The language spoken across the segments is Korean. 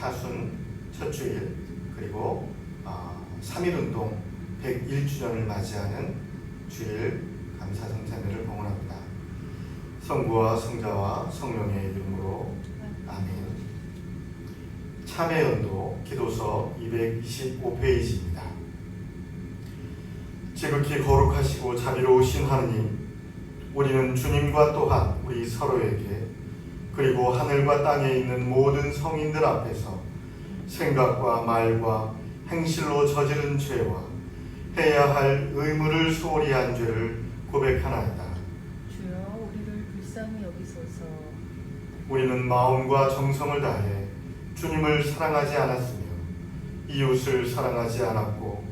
사순 첫 주일 그리고 3.1운동 101주년을 맞이하는 주일 감사성찬회를 봉헌합니다. 성부와 성자와 성령의 이름으로 아멘. 참회연도 기도서 225페이지입니다. 지극히 거룩하시고 자비로우신 하느님, 우리는 주님과 또한 우리 서로에게 그리고 하늘과 땅에 있는 모든 성인들 앞에서 생각과 말과 행실로 저지른 죄와 해야 할 의무를 소홀히 한 죄를 고백하나이다. 주여 우리를 불쌍히 여기소서. 우리는 마음과 정성을 다해 주님을 사랑하지 않았으며 이웃을 사랑하지 않았고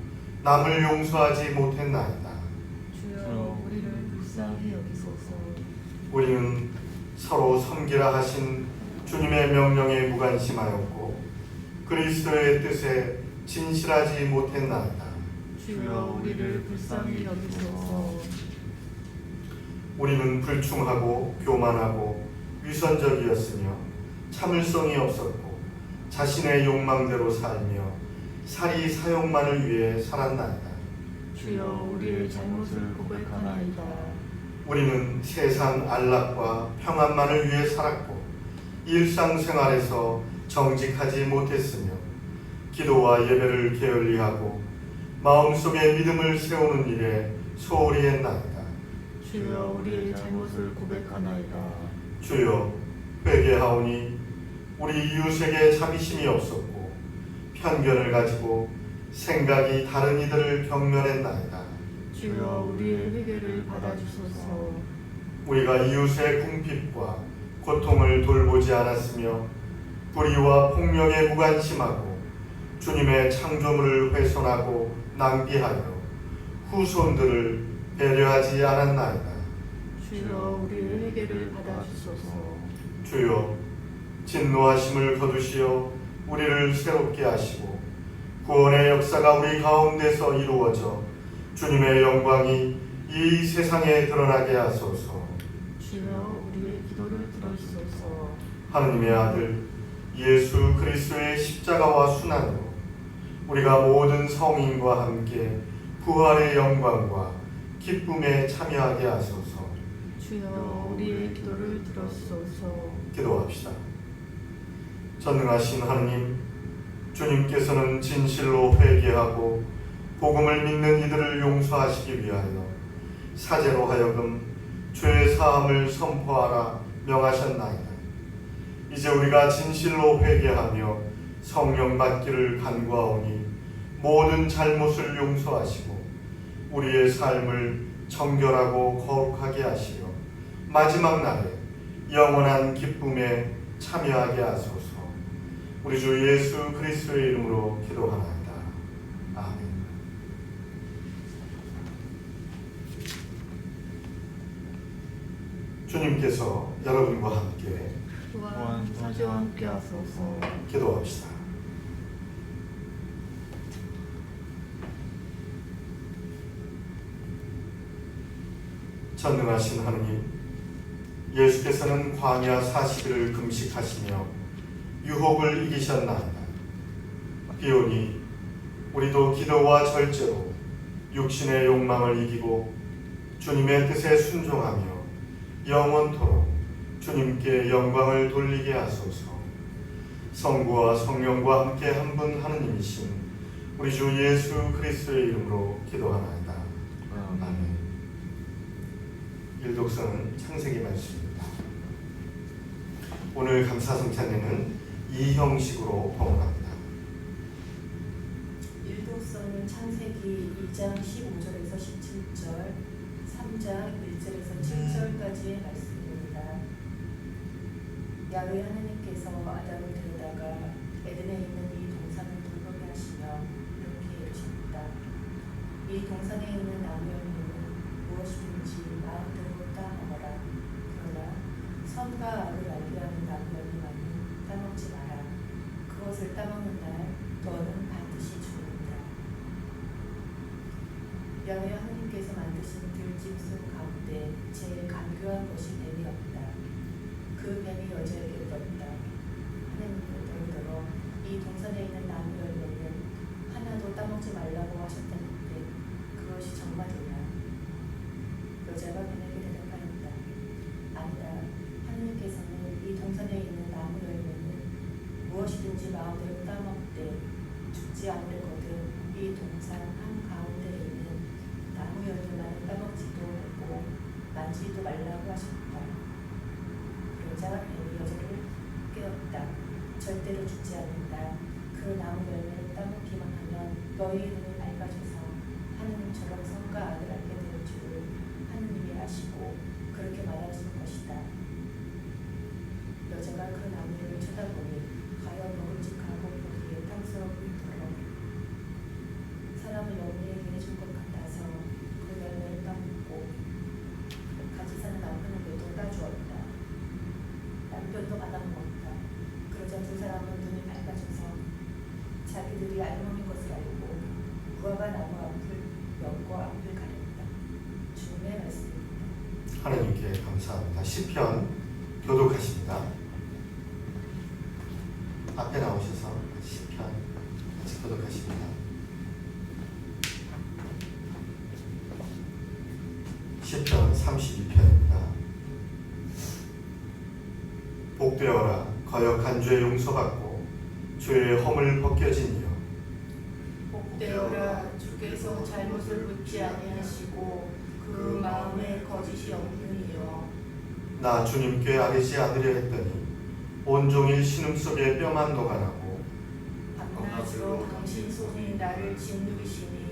남을 용서하지 못했나이다. 주여 우리를 불쌍히 여기소서. 우리는 서로 섬기라 하신 주님의 명령에 무관심하였고 그리스도의 뜻에 진실하지 못했나이다. 주여 우리를 불쌍히 여기소서. 우리는 불충하고 교만하고 위선적이었으며 참을성이 없었고 자신의 욕망대로 살며 사리 사욕만을 위해 살았나이다. 주여 우리의 잘못을 고백하나이다. 우리는 세상 안락과 평안만을 위해 살았고 일상생활에서 정직하지 못했으며 기도와 예배를 게을리하고 마음속에 믿음을 세우는 일에 소홀히 했나이다. 주여 우리의 잘못을 고백하나이다. 주여 회개하오니 우리 이웃에게 자비심이 없었고 편견을 가지고 생각이 다른 이들을 경멸했나이다. 주여 우리의 회개를 받아주소서. 우리가 이웃의 궁핍과 고통을 돌보지 않았으며 불의와 폭력에 무관심하고 주님의 창조물을 훼손하고 낭비하여 후손들을 배려하지 않았나이다. 주여 우리의 회개를 받아주소서. 주여 진노하심을 거두시어 우리를 새롭게 하시고 구원의 역사가 우리 가운데서 이루어져 주님의 영광이 이 세상에 드러나게 하소서. 주여 우리의 기도를 들어주소서. 하느님의 아들 예수 그리스도의 십자가와 순환으로 우리가 모든 성인과 함께 부활의 영광과 기쁨에 참여하게 하소서. 주여 우리의 기도를 들어주소서. 기도합시다. 전능하신 하느님, 주님께서는 진실로 회개하고 복음을 믿는 이들을 용서하시기 위하여 사제로 하여금 죄 사함을 선포하라 명하셨나이다. 이제 우리가 진실로 회개하며 성령 받기를 간구하오니 모든 잘못을 용서하시고 우리의 삶을 정결하고 거룩하게 하시어 마지막 날에 영원한 기쁨에 참여하게 하소서. 우리 주 예수 그리스도의 이름으로 기도하나이다. 아멘. 주님께서 여러분과 함께 또한 사제와 함께 하소서. 기도합시다. 전능하신 하느님, 예수께서는 광야 40일을 금식하시며 유혹을 이기셨나이다. 비오니 우리도 기도와 절제로 육신의 욕망을 이기고 주님의 뜻에 순종하며 영원토록 주님께 영광을 돌리게 하소서. 성부와 성령과 함께 한 분 하느님이신 우리 주 예수 그리스도의 이름으로 기도하나이다. 아멘. 일독서는 창세기 말씀입니다. 오늘 감사성찬회는 이 형식으로 봉헌합니다. 일독서는 창세기 2장 15절에서 17절, 3장 1절에서 7절까지의 말씀입니다. 야훼 하나님께서 아담을 데려다가 에덴에 있는 이 동산을 돌보게 하시며 이렇게 이르셨다. 이 동산에 있는 나무 열매는 무엇이든지 마음대로 따먹어라. 그러나 선과 악을 알게 하는 나무 열매만은 따먹지 마라. 그것을 따먹는 날 너는 반드시 죽는다. 야훼 하나님께서 만드신 들짐승 가운데 제일 간교한 것이 뱀이 없다. 그 뱀이 여자에게 물었다. 하나님은 너희더러 이 무엇이든지 마음대로 따먹되 죽지 않으려거든 이 동산 한가운데에 있는 나무 열매만은 따먹지도 말고 만지지도 말라고 하셨다. 그러자 뱀이 여자를 깨웠다. 절대로 죽지 않는다. 그 나무 열매를 따먹기만 하면 너희 눈이 밝아져서 하느님처럼 성과 아들 알게 될 줄을 하느님이 아시고 그렇게 말하시는 것이다. 여자가 그 나무를 쳐다보니 과연 먹음직하고 보기에 탐스럽도록 사람을 영리에게 해준 것 같아서 그 열매를 따먹고 같이 사는 남편에게도 따주었다. 남편도 받아먹었다. 그러자 두 사람은 눈이 밝아져서 자기들이 알몸인 것을 알고 무화과 나무 앞을 연고 앞을 가렸다. 주님의 말씀입니다. 하나님께 감사합니다. 시편 교독하십니다. 앞에 나오셔서 시편 같이 교독하십니다. 시편 32편입니다. 복되어라 거역한 죄 용서받고 죄의 허물 벗겨지니요. 복되어라 주께서 잘못을 묻지 아니하시고 그 마음에 거짓이 없느니요. 나 주님께 아뢰지 않으려 했더니 온종일 신음속에 뼈만 녹아나고 밤낮으로 당신 손이 나를 짓누르시니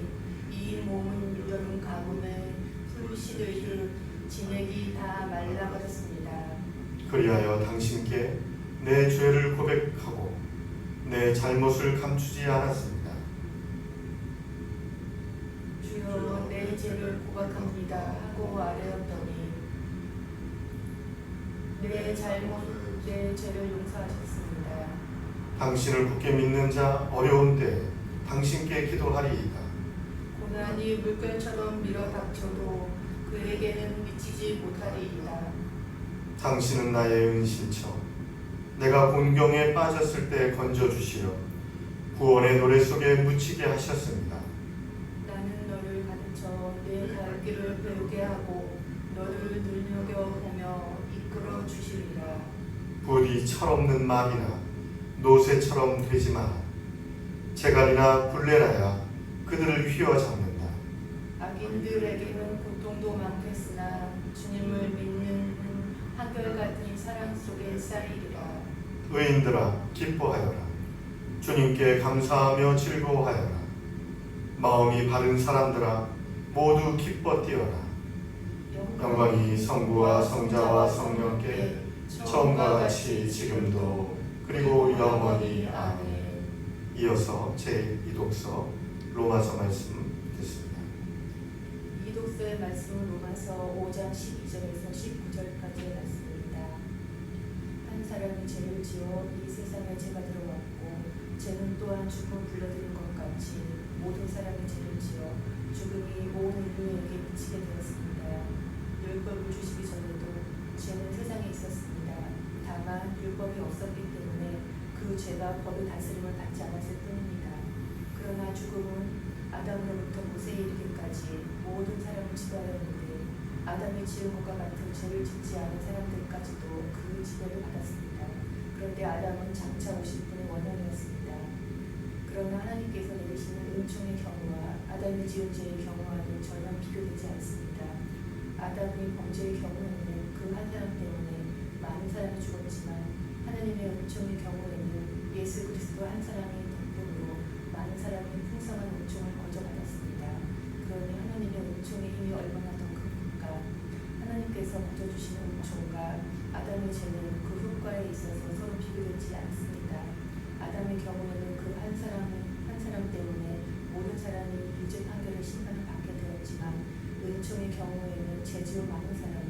이 몸은 여름 가뭄에 풀 시들듯 진액이 다 말라버렸습니다. 그리하여 당신께 내 죄를 고백하고 내 잘못을 감추지 않았습니다. 주여 내 죄를 고백합니다 하고 아뢰었더니 내 잘못 내 죄를 용서하셨습니다. 당신을 굳게 믿는 자 어려운 때 당신께 기도하리이다. 고난이 물결처럼 밀어닥쳐도 그에게는 미치지 못하리이다. 당신은 나의 은신처 내가 곤경에 빠졌을 때 건져주시려 구원의 노래 속에 묻히게 하셨습니다. 나는 너를 가르쳐 내 갈 길을 배우게 하고 너를 눈여겨보며 이끌어 주시리라. 부디 철없는 말이나 노새처럼 되지 마라. 재갈이나 굴레라야 그들을 휘어잡는다. 악인들에게는 고통도 많겠으나 주님을 믿는 한결같은 사랑 속에 쌓이리라. 의인들아 기뻐하여라. 주님께 감사하며 즐거워하여라. 마음이 바른 사람들아 모두 기뻐 뛰어라. 영광이 성부와 성자와 성령께 처음과 같이 지금도 그리고 영원히 아멘. 이어서 제2독서 로마서 말씀 듣습니다. 이독서의 말씀은 로마서 5장 12절에서 19절까지의 말씀입니다. 한 사람이 죄를 지어 이 세상에 죄가 들어왔고 죄는 또한 죽음을 불러들인 것 같이 모든 사람이 죄를 지어 죽음이 온 인류에게 미치게 되었습니다. 율법을 주시기 전에도 죄는 세상에 있었습니다. 다만 율법이 없었기 때문에 그 죄가 법의 다스림을 받지 않았을 뿐입니다. 그러나 죽음은 아담으로부터 모세에 이르기까지 모든 사람을 지배하였는데 아담이 지은 것과 같은 죄를 짓지 않은 사람들까지도 그 지배를 받았습니다. 그런데 아담은 장차 오실 분의 원형이었습니다. 그러나 하나님께서 내리시는 은총의 경우와 아담이 지은 죄의 경우와는 전혀 비교되지 않습니다. 아담이 범죄의 경우에는 그 한 사람 때문에 많은 사람이 죽었지만 하나님의 은총의 경우에는 예수 그리스도 한 사람의 덕분으로 많은 사람이 풍성한 은총을 거저받았습니다. 그러니 하나님의 은총의 힘이 얼마나 더 큽니까? 하나님께서 거저 주시는 은총과 아담의 죄는 그 효과에 있어서 서로 비교되지 않습니다. 아담의 경우에는 그 한 사람 때문에 모든 사람이 유죄 판결을 심판을 받게 되었지만 은총의 경우에는 죄 지은 많은 사람이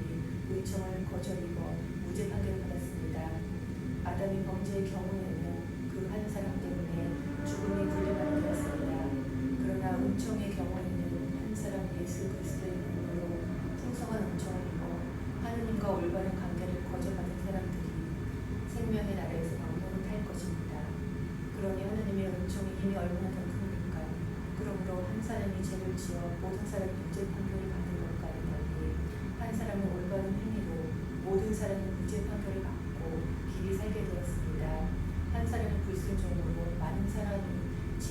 은총을 거저 입어 무죄 판결을 받았습니다. 아담이 범죄의 경우에는 그 한 사람 때문에 죽음이 분리가 되었습니다. 그러나 은총의 경우에는 한 사람 예수 그리스도의 이름으로 풍성한 은총을 입어 하느님과 올바른 관계를 거저받은 사람들이 생명의 나라에서 왕노를 탈 것입니다. 그러니 하나님의 은총의 힘이 얼마나 더 큽니까? 그러므로 한 사람이 죄를 지어 모든 사람이 무죄 판결을 받는 것과는 달리 한 사람의 올바른 행위로 모든 사람이 무죄 판결을 받고 길이 살게 되었습니다. 한 사람이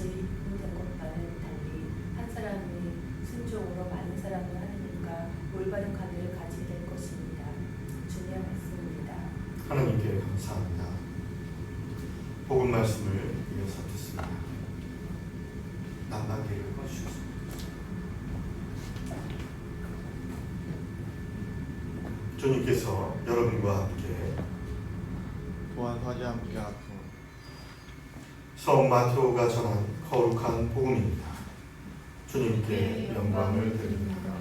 힘든 것과는 달리 한 사람이 순종으로 많은 사람을 하느님과 올바른 관계를 가지게 될 것입니다. 주님의 말씀입니다. 하나님께 감사합니다. 복음 말씀을 이어서 듣습니다. 남방계를 꺼주셨습니다. 주님께서 여러분과 함께 또한 화제 함께 하소. 성 마테오가 전한 거룩한 복음입니다. 주님께 영광을 드립니다.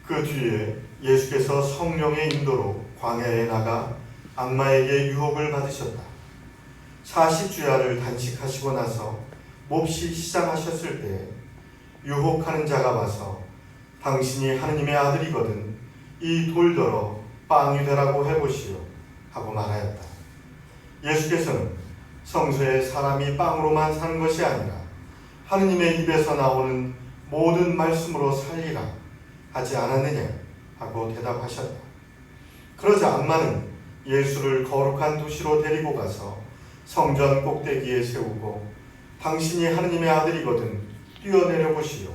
그 뒤에 예수께서 성령의 인도로 광야에 나가 악마에게 유혹을 받으셨다. 40주야를 단식하시고 나서 몹시 시장하셨을 때 유혹하는 자가 와서 당신이 하느님의 아들이거든 이 돌더러 빵이 되라고 해보시오 하고 말하였다. 예수께서는 성서에 사람이 빵으로만 사는 것이 아니라 하느님의 입에서 나오는 모든 말씀으로 살리라 하지 않았느냐 하고 대답하셨다. 그러자 악마는 예수를 거룩한 도시로 데리고 가서 성전 꼭대기에 세우고 당신이 하느님의 아들이거든 뛰어내려 보시오.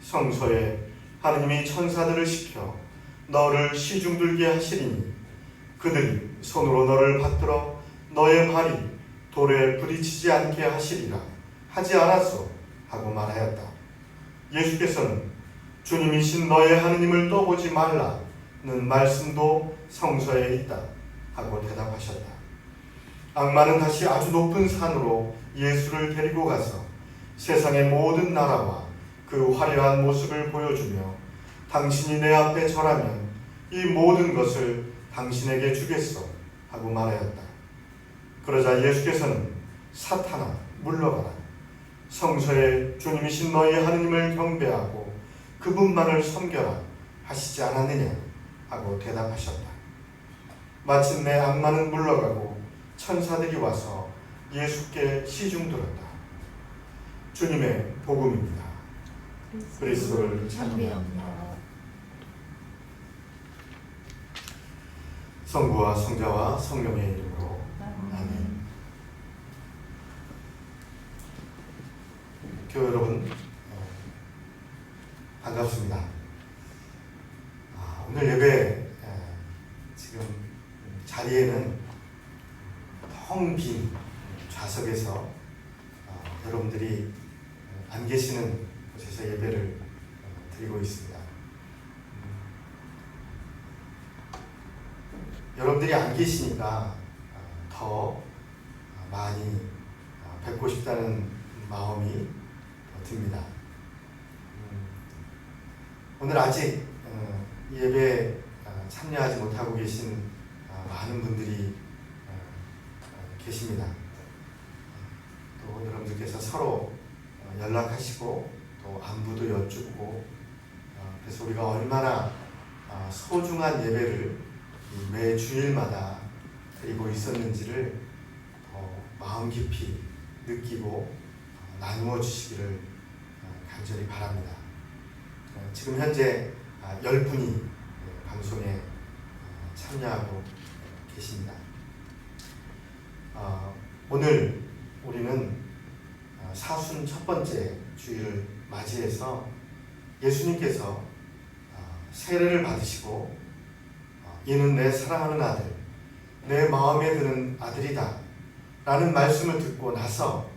성서에 하느님이 천사들을 시켜 너를 시중들게 하시리니 그들이 손으로 너를 받들어 너의 발이 돌에 부딪히지 않게 하시리라 하지 않았소 하고 말하였다. 예수께서는 주님이신 너의 하느님을 떠보지 말라는 말씀도 성서에 있다 하고 대답하셨다. 악마는 다시 아주 높은 산으로 예수를 데리고 가서 세상의 모든 나라와 그 화려한 모습을 보여주며 당신이 내 앞에 절하면 이 모든 것을 당신에게 주겠소 하고 말하였다. 그러자 예수께서는 사탄아 물러가라. 성서에 주님이신 너희 하느님을 경배하고 그분만을 섬겨라 하시지 않았느냐 하고 대답하셨다. 마침내 악마는 물러가고 천사들이 와서 예수께 시중들었다. 주님의 복음입니다. 그리스도를 찬양합니다. 성부와 성자와 성령의 이름으로 아멘. 교회 여러분 반갑습니다. 오늘 예배 지금 자리에는 텅 빈 좌석에서 여러분들이 안 계시는 곳에서 예배를 드리고 있습니다. 여러분들이 안 계시니까 더 많이 뵙고 싶다는 마음이 듭니다. 오늘 아직 예배에 참여하지 못하고 계신 많은 분들이 계십니다. 또 여러분들께서 서로 연락하시고 또 안부도 여쭙고 그래서 우리가 얼마나 소중한 예배를 매 주일마다 드리고 있었는지를 더 마음 깊이 느끼고 나누어 주시기를 간절히 바랍니다. 지금 현재 10분이 방송에 참여하고 계십니다. 오늘 우리는 사순 첫 번째 주일을 맞이해서 예수님께서 세례를 받으시고 이는 내 사랑하는 아들, 내 마음에 드는 아들이다 라는 말씀을 듣고 나서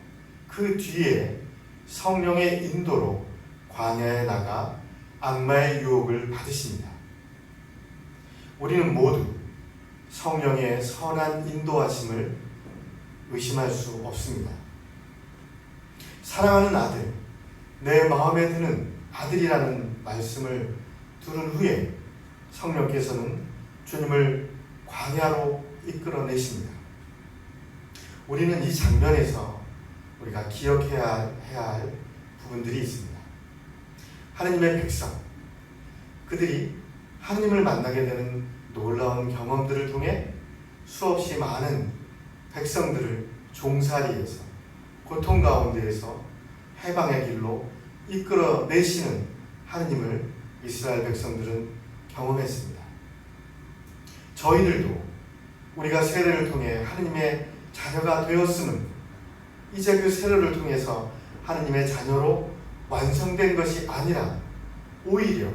그 뒤에 성령의 인도로 광야에 나가 악마의 유혹을 받으십니다. 우리는 모두 성령의 선한 인도하심을 의심할 수 없습니다. 사랑하는 아들, 내 마음에 드는 아들이라는 말씀을 들은 후에 성령께서는 주님을 광야로 이끌어내십니다. 우리는 이 장면에서 우리가 기억해야 할 부분들이 있습니다. 하느님의 백성, 그들이 하느님을 만나게 되는 놀라운 경험들을 통해 수없이 많은 백성들을 종살이에서 고통 가운데에서 해방의 길로 이끌어내시는 하느님을 이스라엘 백성들은 경험했습니다. 저희들도 우리가 세례를 통해 하느님의 자녀가 되었음은 이제 그 세례를 통해서 하느님의 자녀로 완성된 것이 아니라 오히려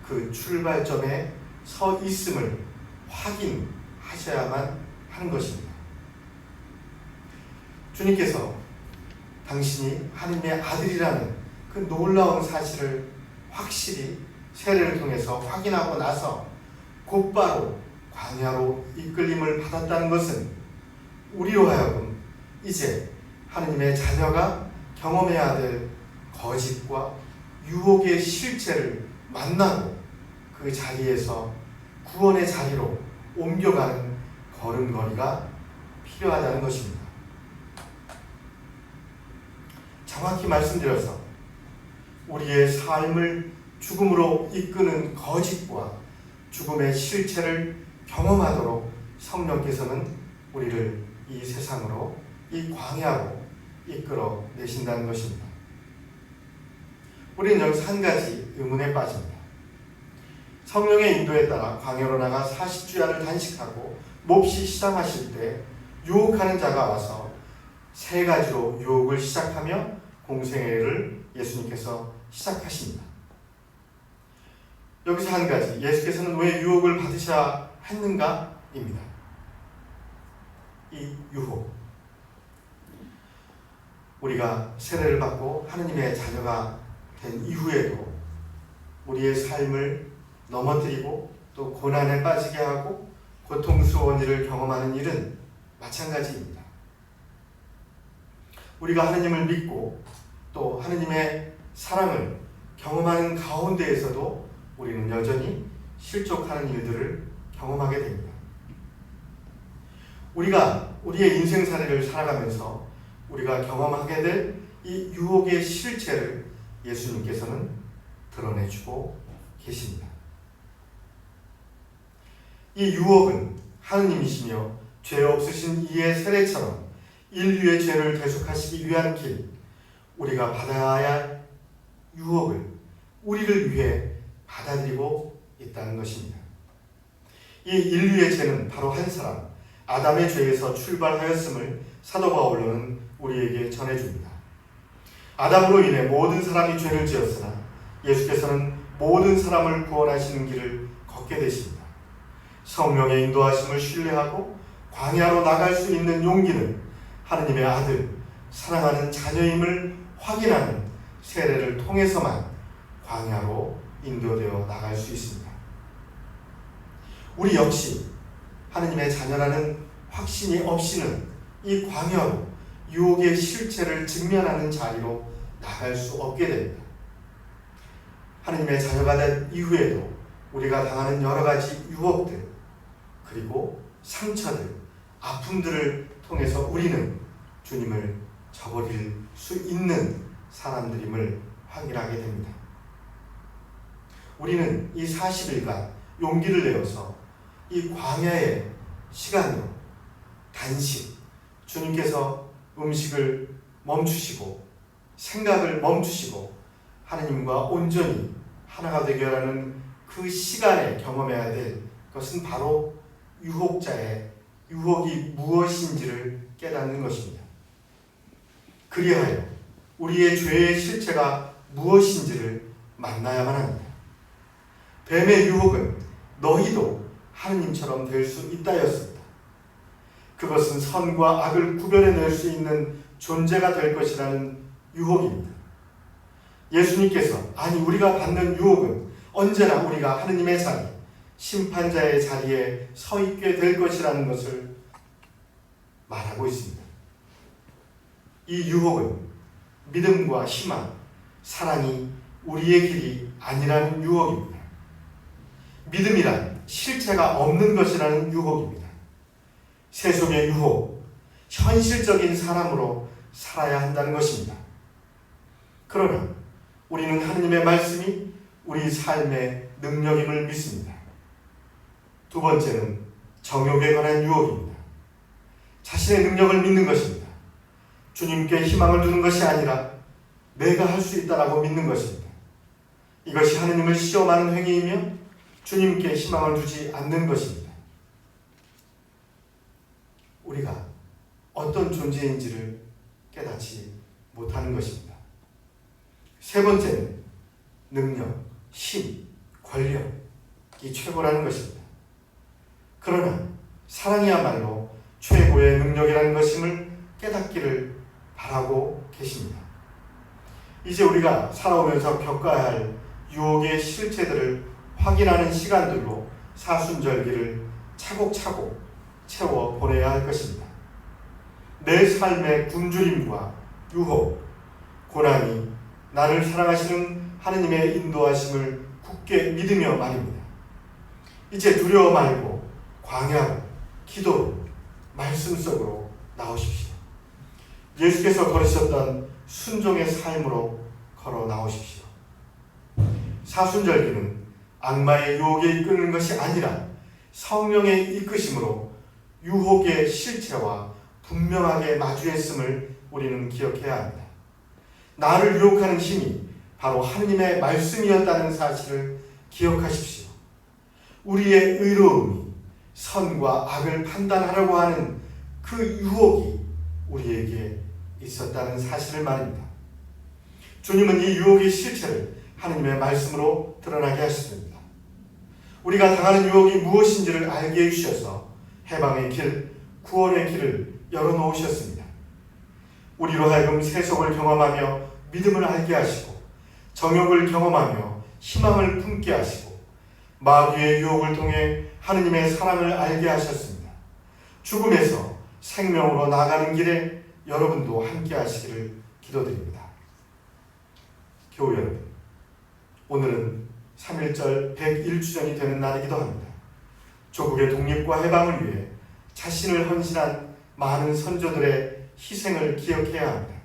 그 출발점에 서 있음을 확인하셔야만 하는 것입니다. 주님께서 당신이 하느님의 아들이라는 그 놀라운 사실을 확실히 세례를 통해서 확인하고 나서 곧바로 광야로 이끌림을 받았다는 것은 우리로 하여금 이제 하느님의 자녀가 경험해야 될 거짓과 유혹의 실체를 만나고 그 자리에서 구원의 자리로 옮겨가는 걸음걸이가 필요하다는 것입니다. 정확히 말씀드려서 우리의 삶을 죽음으로 이끄는 거짓과 죽음의 실체를 경험하도록 성령께서는 우리를 이 세상으로, 이 광야로 이끌어 내신다는 것입니다. 우리는 여기서 한 가지 의문에 빠집니다. 성령의 인도에 따라 광야로 나가 40주야를 단식하고 몹시 시장하실 때 유혹하는 자가 와서 세 가지로 유혹을 시작하며 공생애를 예수님께서 시작하십니다. 여기서 한 가지, 예수께서는 왜 유혹을 받으셔야 했는가입니다. 이 유혹, 우리가 세례를 받고 하느님의 자녀가 된 이후에도 우리의 삶을 넘어뜨리고 또 고난에 빠지게 하고 고통스러운 일을 경험하는 일은 마찬가지입니다. 우리가 하느님을 믿고 또 하느님의 사랑을 경험하는 가운데에서도 우리는 여전히 실족하는 일들을 경험하게 됩니다. 우리가 우리의 인생살이를 살아가면서 우리가 경험하게 될 이 유혹의 실체를 예수님께서는 드러내주고 계십니다. 이 유혹은 하느님이시며 죄 없으신 이의 세례처럼 인류의 죄를 대속하시기 위한 길, 우리가 받아야 할 유혹을 우리를 위해 받아들이고 있다는 것입니다. 이 인류의 죄는 바로 한 사람, 아담의 죄에서 출발하였음을 사도 바울은 우리에게 전해줍니다. 아담으로 인해 모든 사람이 죄를 지었으나 예수께서는 모든 사람을 구원하시는 길을 걷게 되십니다. 성령의 인도하심을 신뢰하고 광야로 나갈 수 있는 용기는 하느님의 아들, 사랑하는 자녀임을 확인하는 세례를 통해서만 광야로 인도되어 나갈 수 있습니다. 우리 역시 하느님의 자녀라는 확신이 없이는 이 광야로 유혹의 실체를 직면하는 자리로 나갈 수 없게 됩니다. 하느님의 자녀가 된 이후에도 우리가 당하는 여러 가지 유혹들, 그리고 상처들, 아픔들을 통해서 우리는 주님을 저버릴 수 있는 사람들임을 확인하게 됩니다. 우리는 이 40일간 용기를 내어서 이 광야의 시간으로 단식, 주님께서 음식을 멈추시고 생각을 멈추시고 하느님과 온전히 하나가 되게 하라는 그 시간에 경험해야 될 것은 바로 유혹자의 유혹이 무엇인지를 깨닫는 것입니다. 그리하여 우리의 죄의 실체가 무엇인지를 만나야만 합니다. 뱀의 유혹은 너희도 하느님처럼 될 수 있다였습니다. 그것은 선과 악을 구별해낼 수 있는 존재가 될 것이라는 유혹입니다. 예수님께서, 아니 우리가 받는 유혹은 언제나 우리가 하느님의 자리, 심판자의 자리에 서 있게 될 것이라는 것을 말하고 있습니다. 이 유혹은 믿음과 희망, 사랑이 우리의 길이 아니라는 유혹입니다. 믿음이란 실체가 없는 것이라는 유혹입니다. 세속의 유혹, 현실적인 사람으로 살아야 한다는 것입니다. 그러나 우리는 하느님의 말씀이 우리 삶의 능력임을 믿습니다. 두 번째는 정욕에 관한 유혹입니다. 자신의 능력을 믿는 것입니다. 주님께 희망을 두는 것이 아니라 내가 할 수 있다라고 믿는 것입니다. 이것이 하느님을 시험하는 행위이며 주님께 희망을 두지 않는 것입니다. 우리가 어떤 존재인지를 깨닫지 못하는 것입니다. 세 번째는 능력, 힘, 권력이 최고라는 것입니다. 그러나 사랑이야말로 최고의 능력이라는 것임을 깨닫기를 바라고 계십니다. 이제 우리가 살아오면서 겪어야 할 유혹의 실체들을 확인하는 시간들로 사순절기를 차곡차곡 채워 보내야 할 것입니다. 내 삶의 굶주림과 유혹, 고난이 나를 사랑하시는 하느님의 인도하심을 굳게 믿으며 말입니다. 이제 두려워 말고 광야로, 기도로, 말씀 속으로 나오십시오. 예수께서 걸으셨던 순종의 삶으로 걸어 나오십시오. 사순절기는 악마의 유혹에 이끄는 것이 아니라 성령의 이끄심으로 유혹의 실체와 분명하게 마주했음을 우리는 기억해야 합니다. 나를 유혹하는 힘이 바로 하느님의 말씀이었다는 사실을 기억하십시오. 우리의 의로움이 선과 악을 판단하려고 하는 그 유혹이 우리에게 있었다는 사실을 말입니다. 주님은 이 유혹의 실체를 하느님의 말씀으로 드러나게 하셨습니다. 우리가 당하는 유혹이 무엇인지를 알게 해주셔서 해방의 길, 구원의 길을 열어놓으셨습니다. 우리로 하여금 세속을 경험하며 믿음을 알게 하시고 정욕을 경험하며 희망을 품게 하시고 마귀의 유혹을 통해 하느님의 사랑을 알게 하셨습니다. 죽음에서 생명으로 나가는 길에 여러분도 함께 하시기를 기도드립니다. 교우 여러분, 오늘은 3.1절 101주년이 되는 날이기도 합니다. 조국의 독립과 해방을 위해 자신을 헌신한 많은 선조들의 희생을 기억해야 합니다.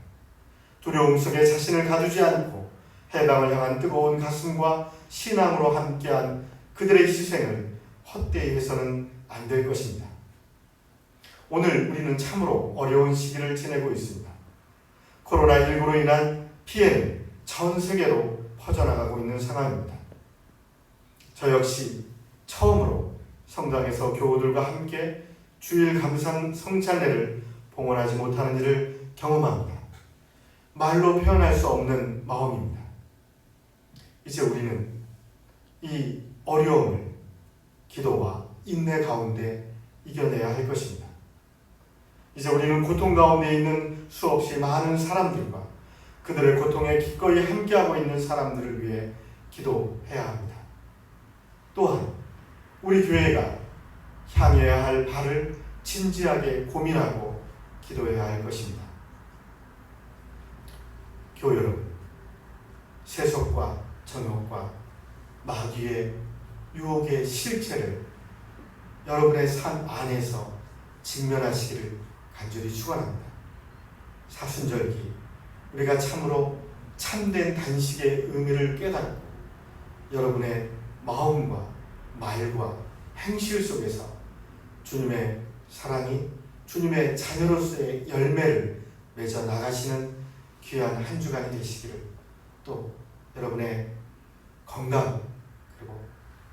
두려움 속에 자신을 가두지 않고 해방을 향한 뜨거운 가슴과 신앙으로 함께한 그들의 희생을 헛되이 해서는 안 될 것입니다. 오늘 우리는 참으로 어려운 시기를 지내고 있습니다. 코로나19로 인한 피해는 전 세계로 퍼져나가고 있는 상황입니다. 저 역시 처음으로 성당에서 교우들과 함께 주일 감상 성찬례를 봉헌하지 못하는 일을 경험합니다. 말로 표현할 수 없는 마음입니다. 이제 우리는 이 어려움을 기도와 인내 가운데 이겨내야 할 것입니다. 이제 우리는 고통 가운데 있는 수없이 많은 사람들과 그들의 고통에 기꺼이 함께하고 있는 사람들을 위해 기도해야 합니다. 또한 우리 교회가 향해야 할 발을 진지하게 고민하고 기도해야 할 것입니다. 교우 여러분, 세속과 정욕과 마귀의 유혹의 실체를 여러분의 삶 안에서 직면하시기를 간절히 축원합니다. 사순절기 우리가 참으로 참된 단식의 의미를 깨닫고 여러분의 마음과 말과 행실 속에서 주님의 사랑이 주님의 자녀로서의 열매를 맺어 나가시는 귀한 한 주간이 되시기를, 또 여러분의 건강, 그리고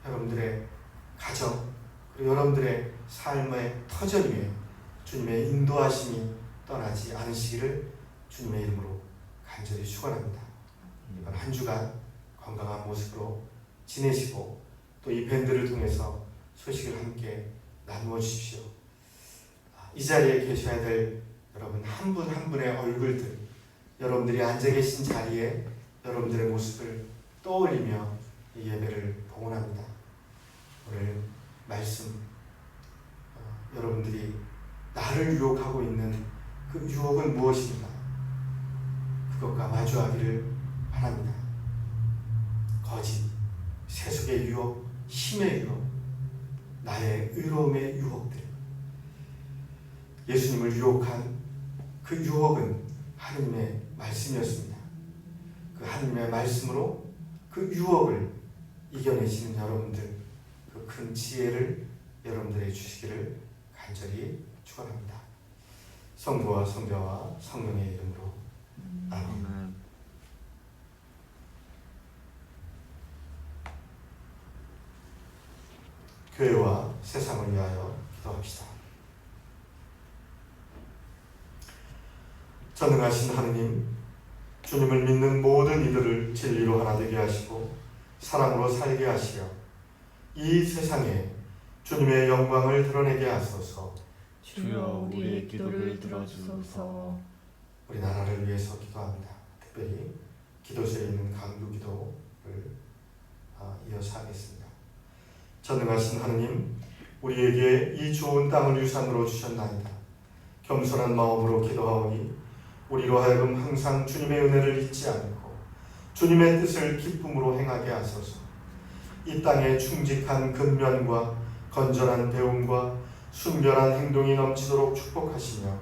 여러분들의 가정, 그리고 여러분들의 삶의 터전 위에 주님의 인도하심이 떠나지 않으시기를 주님의 이름으로 간절히 축원합니다. 이번 한 주간 건강한 모습으로 지내시고 또 이 밴드를 통해서 소식을 함께 나누어 주십시오. 이 자리에 계셔야 될 여러분 한 분 한 분의 얼굴들, 여러분들이 앉아 계신 자리에 여러분들의 모습을 떠올리며 이 예배를 봉헌합니다. 오늘 말씀, 여러분들이 나를 유혹하고 있는 그 유혹은 무엇인가, 그것과 마주하기를 바랍니다. 거짓, 세속의 유혹, 힘의 유혹, 나의 의로움의 유혹들, 예수님을 유혹한 그 유혹은 하느님의 말씀이었습니다. 그 하느님의 말씀으로 그 유혹을 이겨내시는 여러분들, 그 큰 지혜를 여러분들에게 주시기를 간절히 축원합니다. 성부와 성자와 성령의 이름으로 아멘. 아멘. 교회와 세상을 위하여 기도합시다. 전능하신 하느님, 주님을 믿는 모든 이들을 진리로 하나 되게 하시고 사랑으로 살게 하시려 이 세상에 주님의 영광을 드러내게 하소서. 주여 우리의 기도를 들어주소서. 우리 나라를 위해서 기도합니다. 특별히 기도소에 있는 강도 기도를 이어서 하겠습니다. 전능하신 하느님, 우리에게 이 좋은 땅을 유산으로 주셨나이다. 겸손한 마음으로 기도하오니 우리로 하여금 항상 주님의 은혜를 잊지 않고 주님의 뜻을 기쁨으로 행하게 하소서. 이 땅에 충직한 근면과 건전한 배움과 순결한 행동이 넘치도록 축복하시며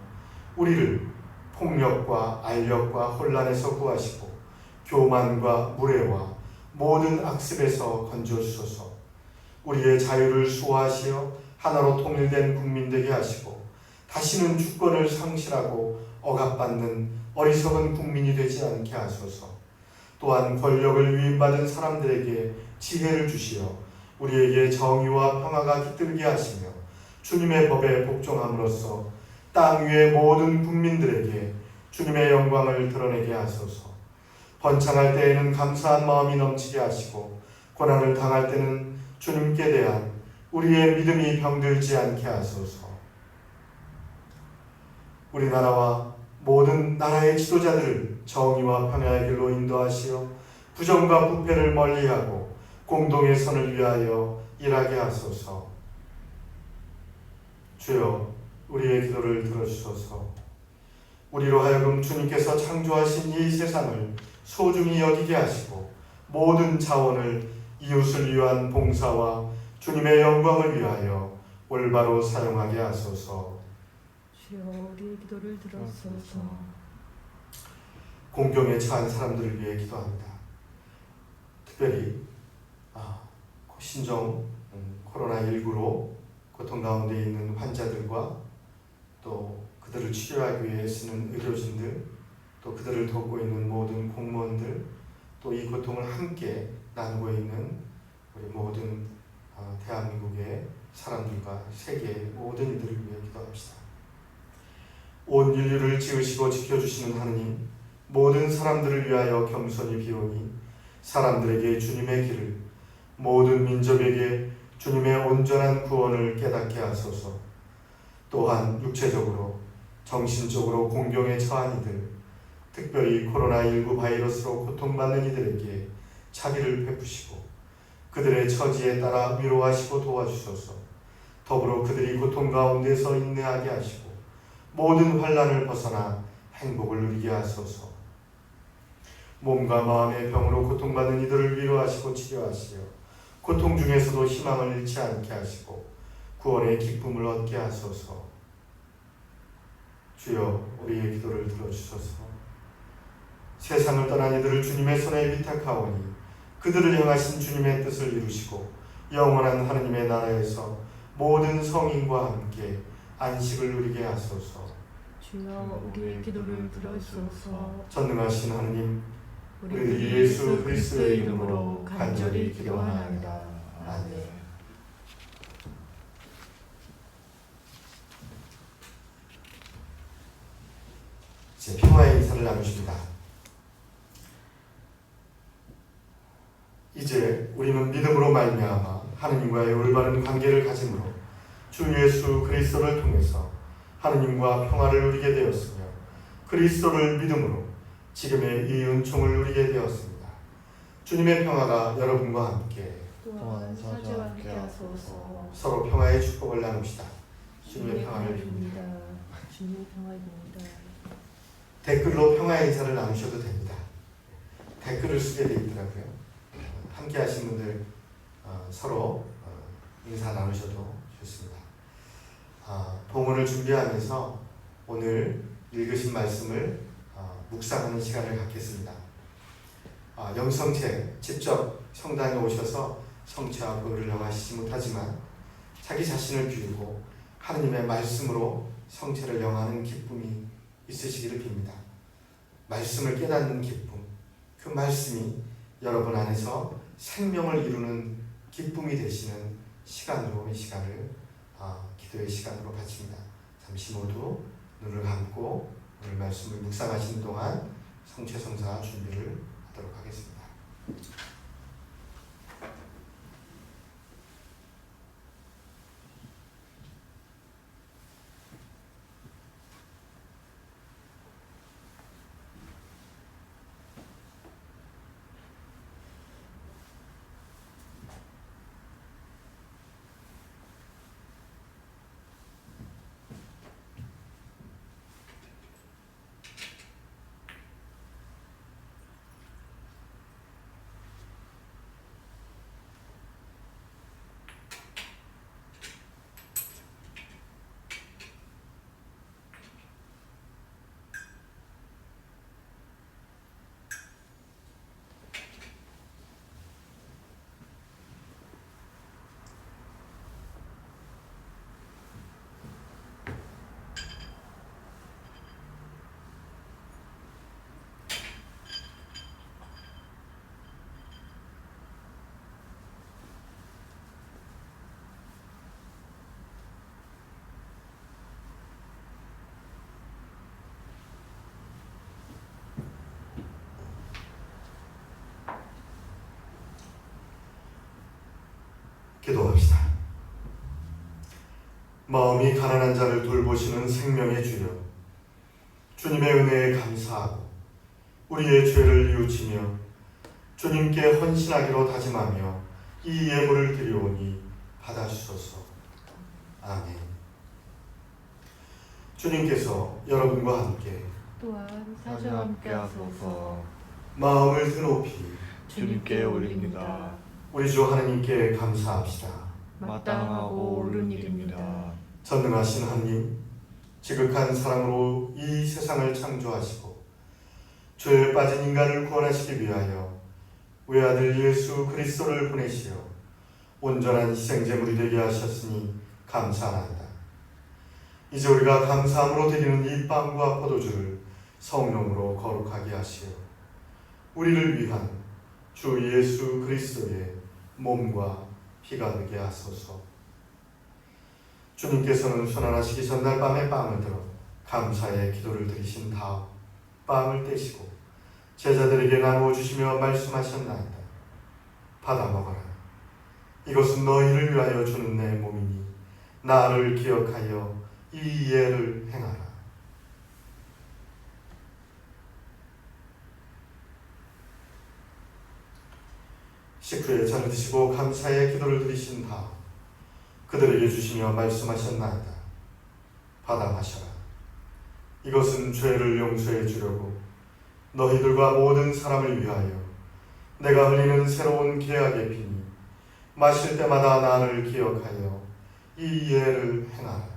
우리를 폭력과 알력과 혼란에서 구하시고 교만과 무례와 모든 악습에서 건져주소서. 우리의 자유를 수호하시어 하나로 통일된 국민 되게 하시고 다시는 주권을 상실하고 억압받는 어리석은 국민이 되지 않게 하소서. 또한 권력을 위임받은 사람들에게 지혜를 주시어 우리에게 정의와 평화가 깃들게 하시며 주님의 법에 복종함으로써 땅 위의 모든 국민들에게 주님의 영광을 드러내게 하소서. 번창할 때에는 감사한 마음이 넘치게 하시고 고난을 당할 때는 주님께 대한 우리의 믿음이 병들지 않게 하소서. 우리나라와 모든 나라의 지도자들을 정의와 평화의 길로 인도하시어 부정과 부패를 멀리하고 공동의 선을 위하여 일하게 하소서. 주여 우리의 기도를 들어주소서. 우리로 하여금 주님께서 창조하신 이 세상을 소중히 여기게 하시고 모든 자원을 이웃을 위한 봉사와 주님의 영광을 위하여 올바로 사용하게 하소서. 주여 우리의 기도를 들어주소서. 공경에 처한 사람들을 위해 기도합니다. 특별히 신종 코로나19로 고통 가운데 있는 환자들과 또 그들을 치료하기 위해 쓰는 의료진들, 또 그들을 돕고 있는 모든 공무원들, 또 이 고통을 함께 나누고 있는 우리 모든 대한민국의 사람들과 세계의 모든 이들을 위해 기도합시다. 온 인류를 지으시고 지켜주시는 하느님, 모든 사람들을 위하여 겸손히 비오니 사람들에게 주님의 길을, 모든 민족에게 주님의 온전한 구원을 깨닫게 하소서. 또한 육체적으로, 정신적으로 공경에 처한 이들, 특별히 코로나19 바이러스로 고통받는 이들에게 자비를 베푸시고 그들의 처지에 따라 위로하시고 도와주소서. 더불어 그들이 고통 가운데서 인내하게 하시고 모든 환난을 벗어나 행복을 누리게 하소서. 몸과 마음의 병으로 고통받는 이들을 위로하시고 치료하시어 고통 중에서도 희망을 잃지 않게 하시고 구원의 기쁨을 얻게 하소서. 주여 우리의 기도를 들어주소서. 세상을 떠난 이들을 주님의 손에 위탁하오니 그들을 향하신 주님의 뜻을 이루시고 영원한 하느님의 나라에서 모든 성인과 함께 안식을 누리게 하소서. 주여 우리의 기도를 들어주소서. 전능하신 하느님, 우리 예수 그리스도의 이름으로 간절히 기도하나이다. 아멘. 이제 평화의 인사를 나누십니다. 이제 우리는 믿음으로 말미암아 하느님과의 올바른 관계를 가짐으로 주 예수 그리스도를 통해서 하느님과 평화를 누리게 되었으며 그리스도를 믿음으로 지금의 이 은총을 누리게 되었습니다. 주님의 평화가 여러분과 함께 또한 사제와 함께 하소서. 서로 평화의 축복을 나눕시다. 주님의 평화를 빕니다. 빕니다. 주님의 평화입니다. 댓글로 평화의 인사를 나누셔도 됩니다. 댓글을 쓰게 되어 있더라고요. 함께 하신 분들 서로 인사 나누셔도 좋습니다. 봉헌을 준비하면서 오늘 읽으신 말씀을 묵상하는 시간을 갖겠습니다. 영성체 직접 성당에 오셔서 성체와 보혈을 영하시지 못하지만 자기 자신을 비우고 하느님의 말씀으로 성체를 영하는 기쁨이 있으시기를 빕니다. 말씀을 깨닫는 기쁨, 그 말씀이 여러분 안에서 생명을 이루는 기쁨이 되시는 시간으로 이 시간을 기도의 시간으로 바칩니다. 잠시 모두 눈을 감고 오늘 말씀을 묵상하시는 동안 성체성사 준비를 하도록 하겠습니다. 기도합시다. 마음이 가난한 자를 돌보시는 생명의 주여, 주님의 은혜에 감사하고 우리의 죄를 뉘우치며 주님께 헌신하기로 다짐하며 이 예물을 드리오니 받아주소서. 아멘. 주님께서 여러분과 함께 또한 사주와 함께 하소서. 마음을 드높이 주님께 올립니다. 우리 주 하나님께 감사합시다. 마땅하고 옳은 일입니다. 전능하신 하나님, 지극한 사랑으로 이 세상을 창조하시고 죄에 빠진 인간을 구원하시기 위하여 외아들 예수 그리스도를 보내시어 온전한 희생제물이 되게 하셨으니 감사합니다. 이제 우리가 감사함으로 드리는 이 빵과 포도주를 성령으로 거룩하게 하시어 우리를 위한 주 예수 그리스도의 몸과 피가 되게 하소서. 주님께서는 순환하시기 전날 밤에 빵을 들어 감사의 기도를 드리신 다음 빵을 떼시고 제자들에게 나누어 주시며 말씀하셨나이다. 받아 먹어라. 이것은 너희를 위하여 주는 내 몸이니 나를 기억하여 이 예를 행하라. 식후에 잔을 드시고 감사의 기도를 드리신 다음 그들에게 주시며 말씀하셨나이다. 받아 마셔라. 이것은 죄를 용서해 주려고 너희들과 모든 사람을 위하여 내가 흘리는 새로운 계약의 피니 마실 때마다 나를 기억하여 이 예를 행하라.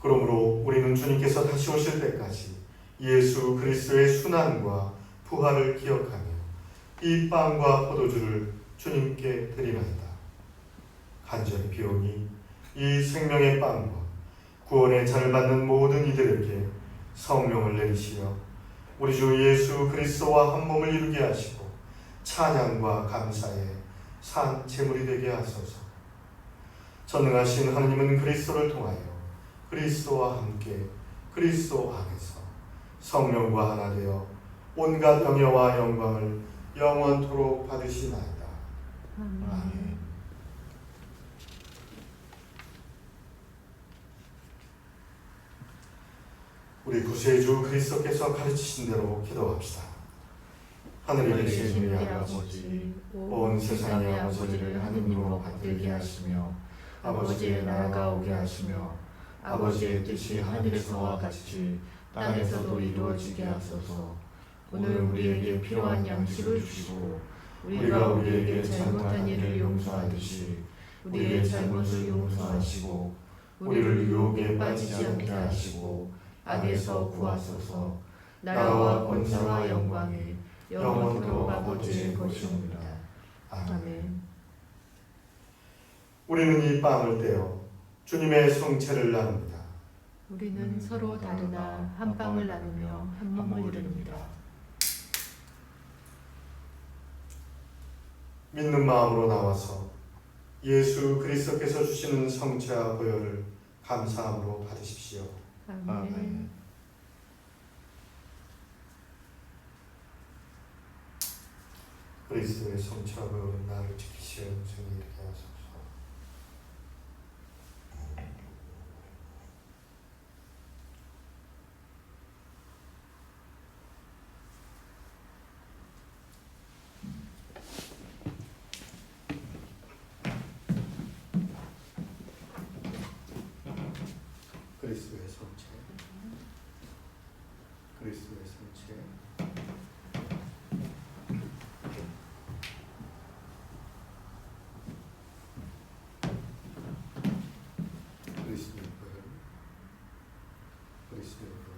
그러므로 우리는 주님께서 다시 오실 때까지 예수 그리스도의 순환과 부활을 기억하며 이 빵과 포도주를 주님께 드리나이다. 간절히 비오니 이 생명의 빵과 구원의 잔을 받는 모든 이들에게 성령을 내리시어 우리 주 예수 그리스도와 한 몸을 이루게 하시고 찬양과 감사의 산 제물이 되게 하소서. 전능하신 하나님은 그리스도를 통하여 그리스도와 함께 그리스도 안에서 성령과 하나 되어 온갖 영예와 영광을 영원토록 받으시나이다. 아멘. 우리 구세주 그리스도께서 가르치신 대로 기도합시다. 하늘에 계신 우리 아버지, 온 세상의 아버지를 하느님으로 받들게 하시며 아버지의 나라가 오게 하시며 아버지의 뜻이 하늘에서와 같이 땅에서도 이루어지게 하소서. 오늘 우리에게 필요한 양식을 주시고 우리가 우리에게 잘못한 일을 용서하듯이 우리의 잘못을 용서하시고 우리를 유혹에 빠지지 않게 하시고 악에서 구하소서. 나라와 권세와 영광이 영원토록 아버지의 것이옵니다. 아멘. 우리는 이 빵을 떼어 주님의 성체를 나눕니다. 우리는 서로 다르나 한 빵을 나누며 한 몸을 이룹니다. 믿는 마음으로 나와서 예수 그리스도께서 주시는 성체와 보혈을 감사함으로 받으십시오. 아멘. 그리스도의 성체와 보혈은 나를 지키시어 영생에 이르게 하소서. 그리스도의 성체, 그리스도의 성체, 그리스도의 보혈, 그리스도의 보혈,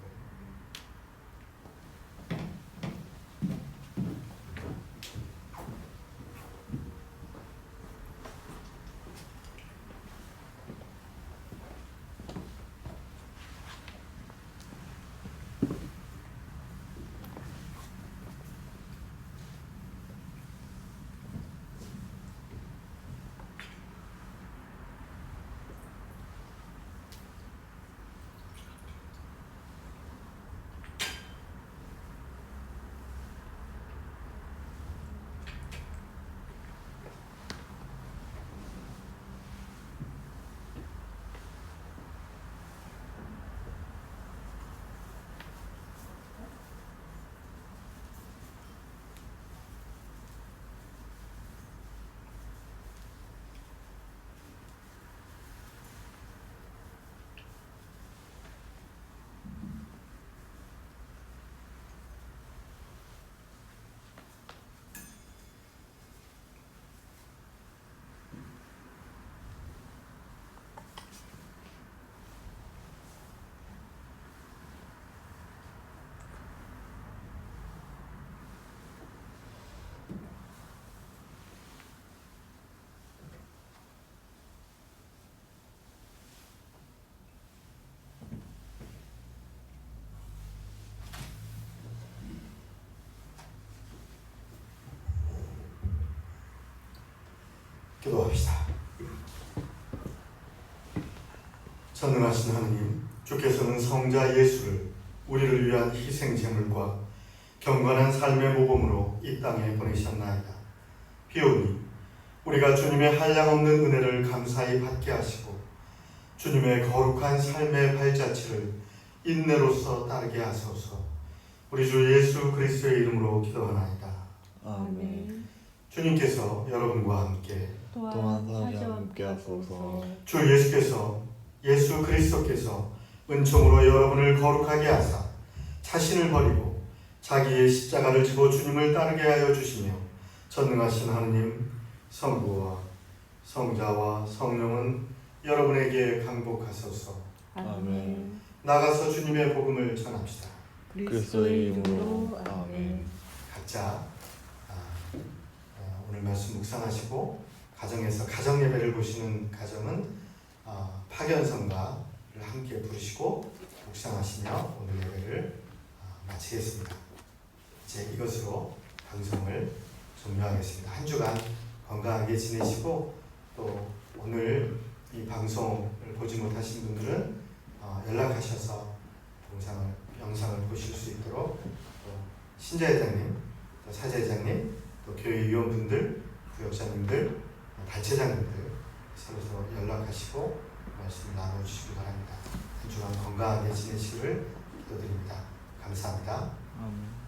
기도합시다. 전능하신 하느님, 주께서는 성자 예수를 우리를 위한 희생 제물과 경건한 삶의 모범으로 이 땅에 보내셨나이다. 비오니 우리가 주님의 한량없는 은혜를 감사히 받게 하시고 주님의 거룩한 삶의 발자취를 인내로서 따르게 하소서. 우리 주 예수 그리스도의 이름으로 기도하나이다. 아멘. 주님께서 여러분과 함께 또한 사시와 함께 하소서. 주 예수 그리스도께서 은총으로 여러분을 거룩하게 하사 자신을 버리고 자기의 십자가를 지고 주님을 따르게 하여 주시며 전능하신 하느님, 성부와 성자와 성령은 여러분에게 강복하소서. 아멘. 나가서 주님의 복음을 전합시다. 그리스도의 이름으로 아멘. 아멘. 각자 오늘 말씀 묵상하시고 가정에서 가정 예배를 보시는 가정은 파견성가를 함께 부르시고 묵상하시며 오늘 예배를 마치겠습니다. 이제 이것으로 방송을 종료하겠습니다. 한 주간 건강하게 지내시고 또 오늘 이 방송을 보지 못하신 분들은 연락하셔서 영상을 보실 수 있도록 또 신자회장님, 또 사제회장님, 또 교회 위원분들, 구역장님들, 단체장님들 서로 연락하시고 말씀 나눠주시기 바랍니다. 한 주간 건강하게 지내시기를 기도드립니다. 감사합니다. 아멘.